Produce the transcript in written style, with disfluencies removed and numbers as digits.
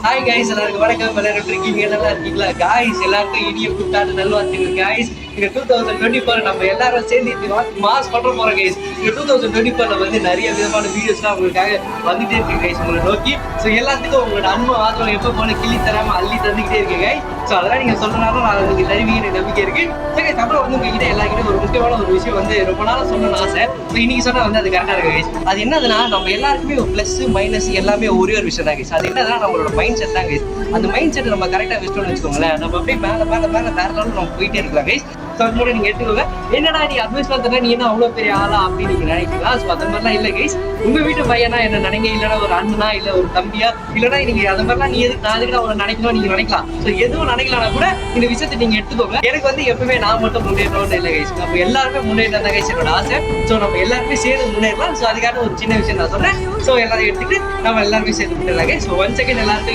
Hi guys, எல்லாருக்கும் வணக்கம். எல்லாரும் எப்படி இருக்கீங்க? நல்லா இருக்கீங்களா காய்ஸ்? எல்லாருக்கும் இனிய புத்தாண்டு நல்வாழ்த்துக்கள் காய்ஸ். இந்த 2024 நம்ம எல்லாரும் சேர்ந்து இந்த மாஸ் பண்ற போறோம் கைஸ். இந்த 2024 வந்து நிறைய விதமான வீடியோஸ்லாம் உங்களுக்காக வந்துட்டே இருக்கு கைஸ், உங்களை நோக்கி. ஸோ எல்லாத்துக்கும் உங்களோட அன்பு ஆதரவு எப்போ போன கிள்ளி தராம அள்ளி தந்துக்கிட்டே இருக்கு கைஸ். ஸோ அதெல்லாம் நீங்க சொல்றனாலும் நான் உங்களுக்கு தருவீங்க நம்பிக்கை இருக்கு. சரி கைஸ், அப்புறம் வந்து உங்ககிட்ட எல்லாருக்கிட்ட ஒரு முக்கியமான ஒரு விஷயம் வந்து ரொம்ப நாளாக சொல்லணும்னு ஆசை. ஸோ இன்னைக்கு சொன்னா வந்து அது கரெக்டாக இருக்கு கைஸ். அது என்னதுன்னா, நம்ம எல்லாருக்குமே ஒரு பிளஸ் மைனஸ் எல்லாமே ஒரே ஒரு விஷயம் தான் கைஸ். அது என்னதுன்னா நம்மளோட மைண்ட் செட் தான் கைஸ். அந்த மைண்ட் செட் நம்ம கரெக்டாக வச்சுட்டோம்னு வச்சுக்கோங்களேன், நம்ம அப்படியே மேலே மேலே மேலே வேற லெவலில் நம்ம போயிட்டே இருக்கலாம் கைஸ். ஸோ அது மூலம் நீங்க எடுத்துக்கோங்க. என்னடா நீ அட்வைஸ்லாம் தர, நீ என்ன அவ்வளோ பெரிய ஆளா அப்படின்னு நீங்க நினைக்கலாம். ஸோ அந்த மாதிரிலாம் இல்லை கைஸ். உங்க வீட்டு பையனா என்ன நினைங்க, இல்லைன்னா ஒரு அண்ணனா, இல்லை ஒரு தம்பியா, இல்லைன்னா நீங்க அந்த மாதிரிலாம் நீ எதுக்கு நான் எதுக்கு அவனை நினைக்கணும் நீங்க நினைக்கலாம். ஸோ எதுவும் நினைக்கலனா கூட இந்த விஷயத்தை நீங்க எடுத்துக்கோங்க. எனக்கு வந்து எப்பவுமே நான் மட்டும் முன்னேறணும்னு இல்லை கைஸ். நம்ம எல்லாருமே முன்னேற்றம் தான் கைஸ் என்னோட ஆசை. ஸோ நம்ம எல்லாருமே சேர்ந்து முன்னேறலாம். ஸோ அதுக்கான ஒரு சின்ன விஷயம் நான் சொல்றேன். ஸோ எல்லாரும் எடுத்துக்கிட்டு நம்ம எல்லாருமே சேர்ந்து முன்னேறலாம் கைஸ். ஸோ ஒன் செகண்ட் எல்லாருக்கும்